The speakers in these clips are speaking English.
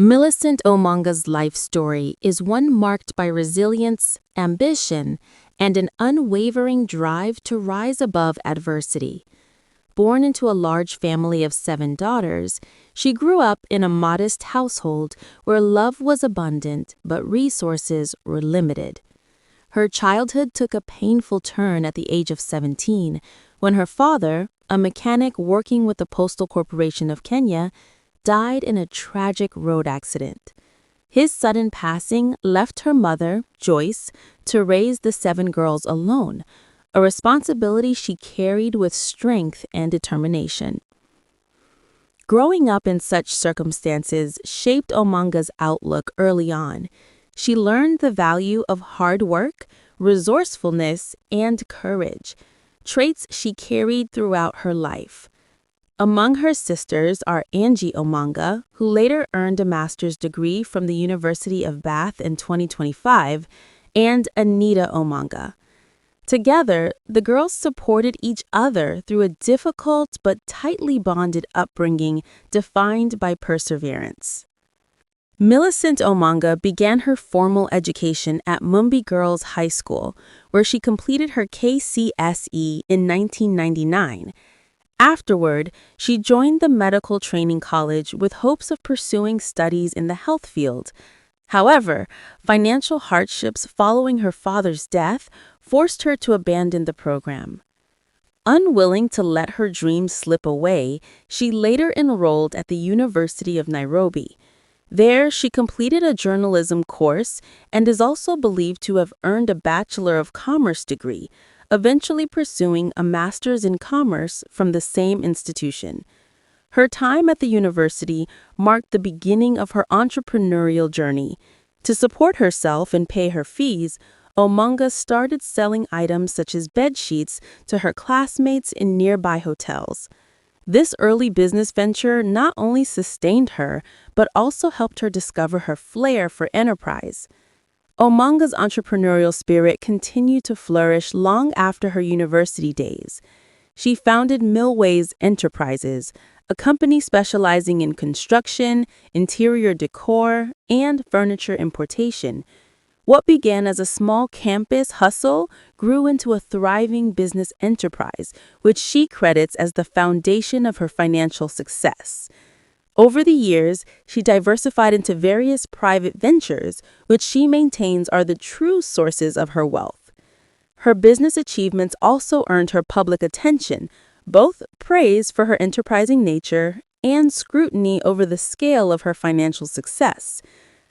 Millicent Omanga's life story is one marked by resilience, ambition, and an unwavering drive to rise above adversity. Born into a large family of 7 daughters, she grew up in a modest household where love was abundant but resources were limited. Her childhood took a painful turn at the age of 17 when her father, a mechanic working with the Postal Corporation of Kenya, died in a tragic road accident. His sudden passing left her mother, Joyce, to raise the 7 girls alone, a responsibility she carried with strength and determination. Growing up in such circumstances shaped Omanga's outlook early on. She learned the value of hard work, resourcefulness, and courage, traits she carried throughout her life. Among her sisters are Angie Omanga, who later earned a master's degree from the University of Bath in 2025, and Anita Omanga. Together, the girls supported each other through a difficult but tightly bonded upbringing defined by perseverance. Millicent Omanga began her formal education at Mumbi Girls High School, where she completed her KCSE in 1999. Afterward, she joined the medical training college with hopes of pursuing studies in the health field. However, financial hardships following her father's death forced her to abandon the program. Unwilling to let her dreams slip away, she later enrolled at the University of Nairobi. There, she completed a journalism course and is also believed to have earned a Bachelor of Commerce degree, eventually pursuing a Master's in Commerce from the same institution. Her time at the university marked the beginning of her entrepreneurial journey. To support herself and pay her fees, Omanga started selling items such as bed sheets to her classmates in nearby hotels. This early business venture not only sustained her, but also helped her discover her flair for enterprise. Omanga's entrepreneurial spirit continued to flourish long after her university days. She founded Millways Enterprises, a company specializing in construction, interior decor, and furniture importation. What began as a small campus hustle grew into a thriving business enterprise, which she credits as the foundation of her financial success. Over the years, she diversified into various private ventures, which she maintains are the true sources of her wealth. Her business achievements also earned her public attention, both praise for her enterprising nature and scrutiny over the scale of her financial success.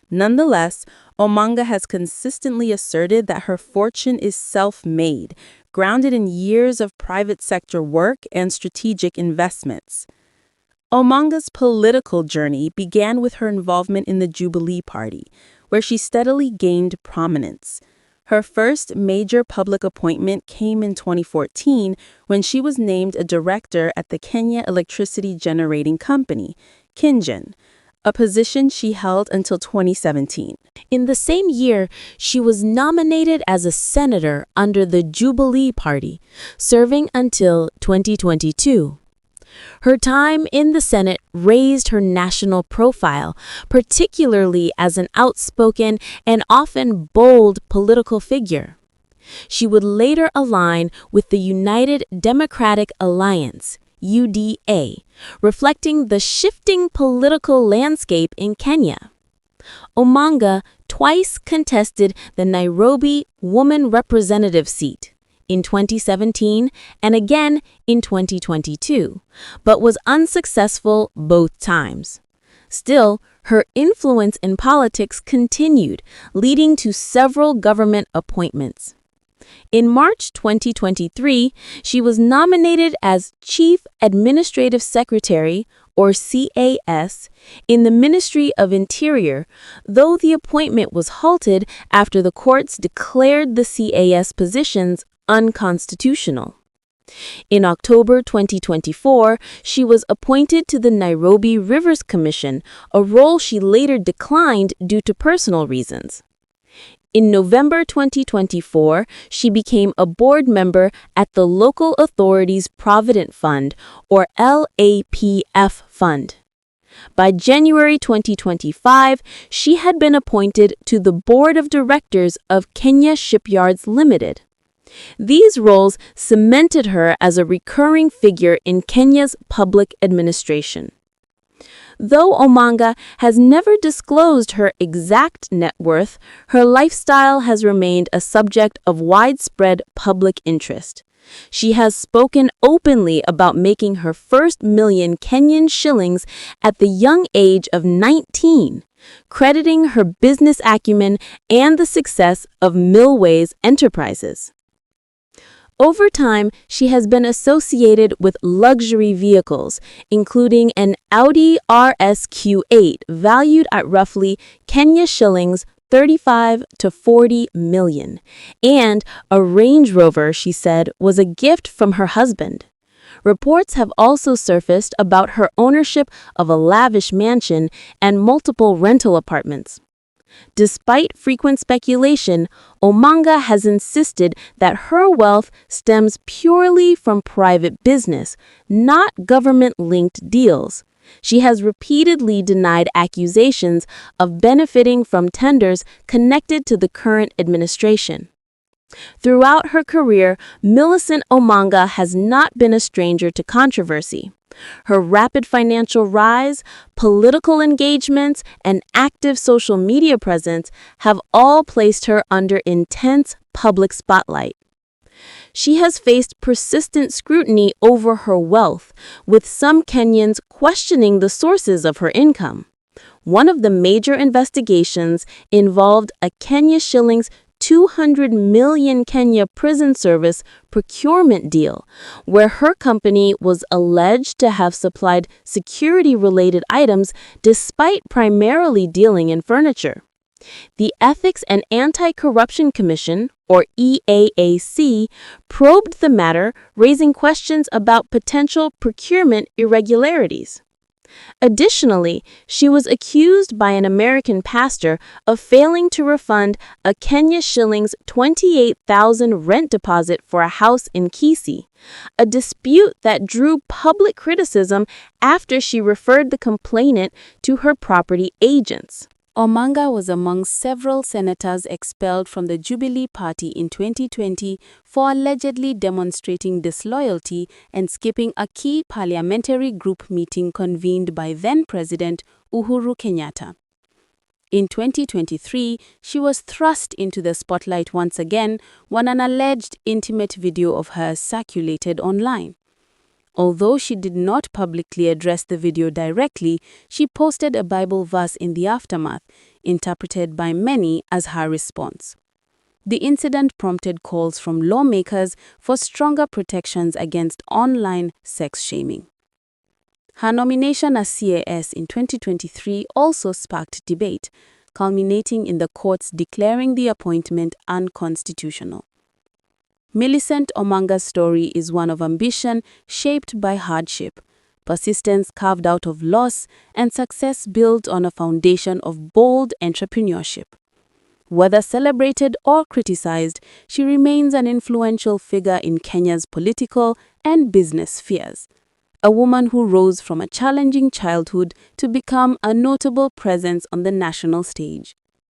Nonetheless, Omanga has consistently asserted that her fortune is self-made, grounded in years of private sector work and strategic investments. Omanga's political journey began with her involvement in the Jubilee Party, where she steadily gained prominence. Her first major public appointment came in 2014 when she was named a director at the Kenya Electricity Generating Company, KenGen, a position she held until 2017. In the same year, she was nominated as a senator under the Jubilee Party, serving until 2022. Her time in the Senate raised her national profile, particularly as an outspoken and often bold political figure. She would later align with the United Democratic Alliance, UDA, reflecting the shifting political landscape in Kenya. Omanga twice contested the Nairobi Woman Representative seat, in 2017 and again in 2022, but was unsuccessful both times. Still, her influence in politics continued, leading to several government appointments. In March 2023, she was nominated as Chief Administrative Secretary, or CAS, in the Ministry of Interior, though the appointment was halted after the courts declared the CAS positions unconstitutional. In October 2024, she was appointed to the Nairobi Rivers Commission, a role she later declined due to personal reasons. In November 2024, she became a board member at the Local Authorities Provident Fund, or LAPF Fund. By January 2025, she had been appointed to the board of directors of Kenya Shipyards Limited. These roles cemented her as a recurring figure in Kenya's public administration. Though Omanga has never disclosed her exact net worth, her lifestyle has remained a subject of widespread public interest. She has spoken openly about making her first million Kenyan shillings at the young age of 19, crediting her business acumen and the success of Milways Enterprises. Over time, she has been associated with luxury vehicles, including an Audi RSQ8 valued at roughly Kenya shillings 35 to 40 million, and a Range Rover, she said, was a gift from her husband. Reports have also surfaced about her ownership of a lavish mansion and multiple rental apartments. Despite frequent speculation, Omanga has insisted that her wealth stems purely from private business, not government-linked deals. She has repeatedly denied accusations of benefiting from tenders connected to the current administration. Throughout her career, Millicent Omanga has not been a stranger to controversy. Her rapid financial rise, political engagements, and active social media presence have all placed her under intense public spotlight. She has faced persistent scrutiny over her wealth, with some Kenyans questioning the sources of her income. One of the major investigations involved a Kenya shillings 200 million Kenya prison service procurement deal, where her company was alleged to have supplied security-related items despite primarily dealing in furniture. The Ethics and Anti-Corruption Commission, or EAAC, probed the matter, raising questions about potential procurement irregularities. Additionally, she was accused by an American pastor of failing to refund a Kenya shillings 28,000 rent deposit for a house in Kisii, a dispute that drew public criticism after she referred the complainant to her property agents. Omanga was among several senators expelled from the Jubilee Party in 2020 for allegedly demonstrating disloyalty and skipping a key parliamentary group meeting convened by then-President Uhuru Kenyatta. In 2023, she was thrust into the spotlight once again when an alleged intimate video of her circulated online. Although she did not publicly address the video directly, she posted a Bible verse in the aftermath, interpreted by many as her response. The incident prompted calls from lawmakers for stronger protections against online sex shaming. Her nomination as CAS in 2023 also sparked debate, culminating in the courts declaring the appointment unconstitutional. Millicent Omanga's story is one of ambition shaped by hardship, persistence carved out of loss, and success built on a foundation of bold entrepreneurship. Whether celebrated or criticized, she remains an influential figure in Kenya's political and business spheres. A woman who rose from a challenging childhood to become a notable presence on the national stage.